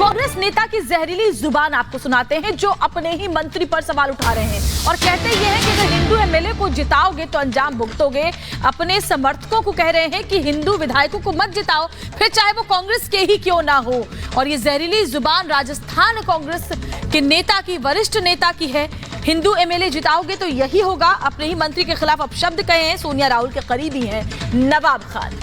कांग्रेस नेता की जहरीली जुबान आपको सुनाते हैं, जो अपने ही मंत्री पर सवाल उठा रहे हैं और कहते ये हैं कि अगर हिंदू एमएलए को जिताओगे तो अंजाम भुगतोगे। अपने समर्थकों को कह रहे हैं कि हिंदू विधायकों को मत जिताओ, फिर चाहे वो कांग्रेस के ही क्यों ना हो। और ये जहरीली जुबान राजस्थान कांग्रेस के नेता की, वरिष्ठ नेता की है। हिंदू एमएलए जिताओगे तो यही होगा। अपने ही मंत्री के खिलाफ अपशब्द कहे हैं। सोनिया राहुल के करीबी हैं नवाब खान।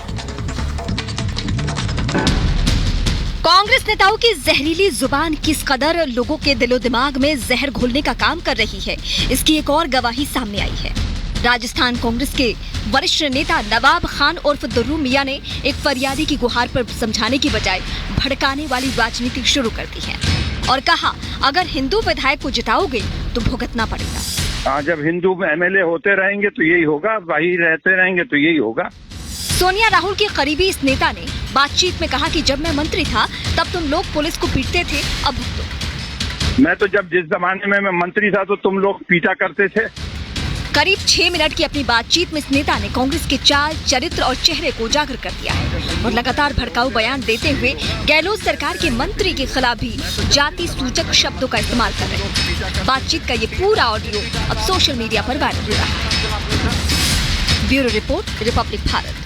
कांग्रेस नेताओं की जहरीली जुबान किस कदर लोगों के दिलो दिमाग में जहर घोलने का काम कर रही है, इसकी एक और गवाही सामने आई है। राजस्थान कांग्रेस के वरिष्ठ नेता नवाब खान उर्फ दुर्रू मियां ने एक फरियादी की गुहार पर समझाने की बजाय भड़काने वाली राजनीति शुरू कर दी है और कहा, अगर हिंदू विधायक को जिताओगे तो भुगतना पड़ेगा। जब हिंदू एमएलए होते रहेंगे तो यही होगा, वही रहते रहेंगे तो यही होगा। सोनिया राहुल के करीबी इस नेता ने बातचीत में कहा कि जब मैं मंत्री था तब तुम लोग पुलिस को पीटते थे, अब भुगतो। मैं तो जब जिस जमाने में मैं मंत्री था तो तुम लोग पीटा करते थे। करीब 6 मिनट की अपनी बातचीत में इस नेता ने कांग्रेस के चाल, चरित्र और चेहरे को उजागर कर दिया है और लगातार भड़काऊ बयान देते हुए गहलोत सरकार के मंत्री के खिलाफ भी जाति सूचक शब्दों का इस्तेमाल कर रहे हैं। बातचीत का ये पूरा ऑडियो अब सोशल मीडिया पर वायरल हो रहा है। Bureau report, Republic Bharat.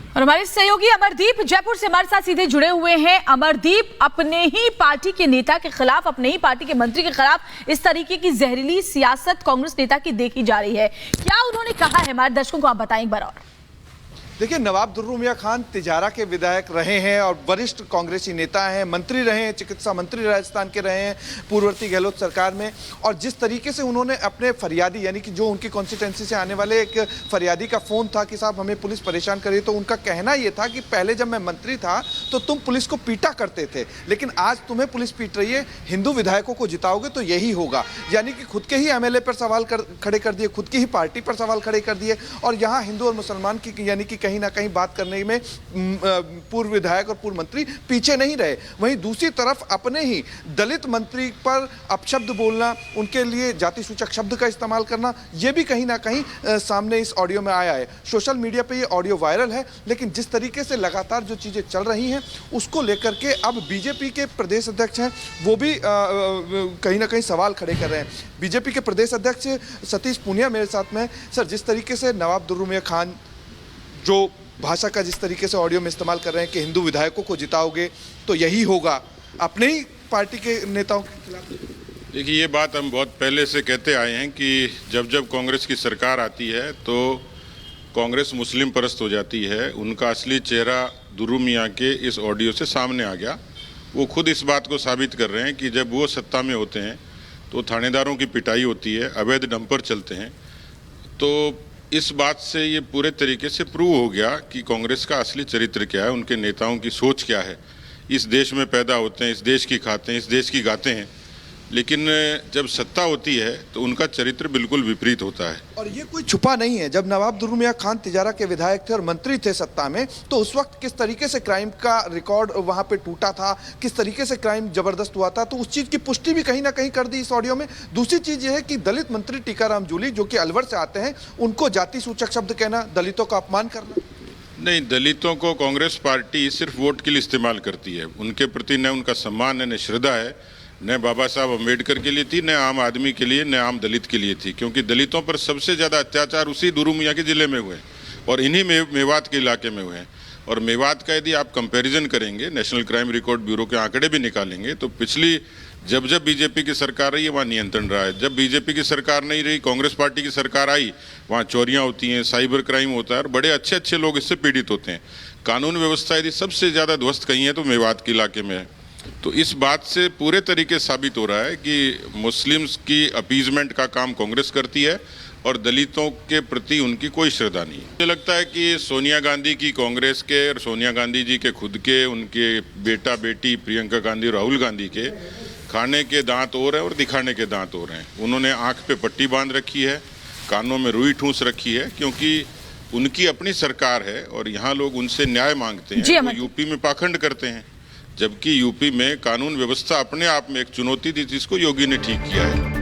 और हमारे सहयोगी अमरदीप जयपुर से हमारे साथ सीधे जुड़े हुए हैं। अमरदीप, अपने ही पार्टी के नेता के खिलाफ, अपने ही पार्टी के मंत्री के खिलाफ इस तरीके की जहरीली सियासत कांग्रेस नेता की देखी जा रही है। क्या उन्होंने कहा है, हमारे दर्शकों को आप बताएं एक बार और। देखिए, नवाब दुर्रू मियां खान तिजारा के विधायक रहे हैं और वरिष्ठ कांग्रेसी नेता हैं, मंत्री रहे हैं, चिकित्सा मंत्री राजस्थान के रहे हैं पूर्ववर्ती गहलोत सरकार में। और जिस तरीके से उन्होंने अपने फरियादी, यानी कि जो उनकी कॉन्स्टिट्यूंसी से आने वाले एक फरियादी का फोन था कि साहब हमें पुलिस परेशान करी, तो उनका कहना यह था कि पहले जब मैं मंत्री था तो तुम पुलिस को पीटा करते थे, लेकिन आज तुम्हें पुलिस पीट रही है, हिंदू विधायकों को जिताओगे तो यही होगा। यानी कि खुद के ही एमएलए पर सवाल खड़े कर दिए, खुद की ही पार्टी पर सवाल खड़े कर दिए। और यहाँ हिंदू और मुसलमान की यानी कि कहीं ना कहीं बात करने में पूर्व विधायक और पूर्व मंत्री पीछे नहीं रहे। वहीं दूसरी तरफ अपने ही दलित मंत्री पर अपशब्द बोलना, उनके लिए जाति सूचक शब्द का इस्तेमाल करना, यह भी कहीं ना कहीं सामने इस ऑडियो में आया है। सोशल मीडिया पे ये ऑडियो वायरल है, लेकिन जिस तरीके से लगातार जो चीजें चल रही हैं उसको लेकर के अब बीजेपी के प्रदेश अध्यक्ष हैं वो भी कहीं ना कहीं सवाल खड़े कर रहे हैं। बीजेपी के प्रदेश अध्यक्ष सतीश पूनिया मेरे साथ में। सर, जिस तरीके से नवाब दुर्रू मियां खान जो भाषा का जिस तरीके से ऑडियो में इस्तेमाल कर रहे हैं कि हिंदू विधायकों को जिताओगे तो यही होगा, अपने ही पार्टी के नेताओं के खिलाफ। देखिए, ये बात हम बहुत पहले से कहते आए हैं कि जब जब कांग्रेस की सरकार आती है तो कांग्रेस मुस्लिम परस्त हो जाती है। उनका असली चेहरा दुर्रू मियां के इस ऑडियो से सामने आ गया। वो खुद इस बात को साबित कर रहे हैं कि जब वो सत्ता में होते हैं तो थानेदारों की पिटाई होती है, अवैध डंपर चलते हैं। तो इस बात से ये पूरे तरीके से प्रूव हो गया कि कांग्रेस का असली चरित्र क्या है, उनके नेताओं की सोच क्या है। इस देश में पैदा होते हैं, इस देश की खाते हैं, इस देश की गाते हैं, लेकिन जब सत्ता होती है तो उनका चरित्र बिल्कुल विपरीत होता है। और ये कोई छुपा नहीं है, जब नवाब दुर्रू मियां खान तिजारा के विधायक थे और मंत्री थे सत्ता में, तो उस वक्त किस तरीके से क्राइम का रिकॉर्ड वहां पे टूटा था, किस तरीके से क्राइम जबरदस्त हुआ था, तो उस चीज की पुष्टि भी कहीं ना कहीं कर दी इस ऑडियो में। दूसरी चीज ये है कि दलित मंत्री टीकाराम जूली, जो कि अलवर से आते हैं, उनको जाति सूचक शब्द कहना, दलितों का अपमान करना। नहीं, दलितों को कांग्रेस पार्टी सिर्फ वोट के लिए इस्तेमाल करती है। उनके प्रति न उनका सम्मान है, न श्रद्धा है, न बाबा साहब अम्बेडकर के लिए थी, न आम आदमी के लिए, न आम दलित के लिए थी। क्योंकि दलितों पर सबसे ज़्यादा अत्याचार उसी दुर्रू मियां के ज़िले में हुए और इन्हीं मेवात के इलाके में हुए हैं। और मेवात का यदि आप कंपैरिजन करेंगे, नेशनल क्राइम रिकॉर्ड ब्यूरो के आंकड़े भी निकालेंगे, तो पिछली जब जब बीजेपी की सरकार रही है वहाँ नियंत्रण रहा है। जब बीजेपी की सरकार नहीं रही, कांग्रेस पार्टी की सरकार आई, वहाँ चोरियाँ होती हैं, साइबर क्राइम होता है और बड़े अच्छे अच्छे लोग इससे पीड़ित होते हैं। कानून व्यवस्था यदि सबसे ज़्यादा ध्वस्त कहीं है तो मेवात के इलाके में है। तो इस बात से पूरे तरीके साबित हो रहा है कि मुस्लिम्स की अपीजमेंट का काम कांग्रेस करती है और दलितों के प्रति उनकी कोई श्रद्धा नहीं है। मुझे लगता है कि सोनिया गांधी की कांग्रेस के और सोनिया गांधी जी के खुद के, उनके बेटा बेटी प्रियंका गांधी, राहुल गांधी के खाने के दांत और हैं और दिखाने के दांत और हैं। उन्होंने आंख पे पट्टी बांध रखी है, कानों में रुई ठूंस रखी है, क्योंकि उनकी अपनी सरकार है और यहाँ लोग उनसे न्याय मांगते हैं। वो यूपी में पाखंड करते हैं, जबकि यूपी में कानून व्यवस्था अपने आप में एक चुनौती थी जिसको योगी ने ठीक किया है।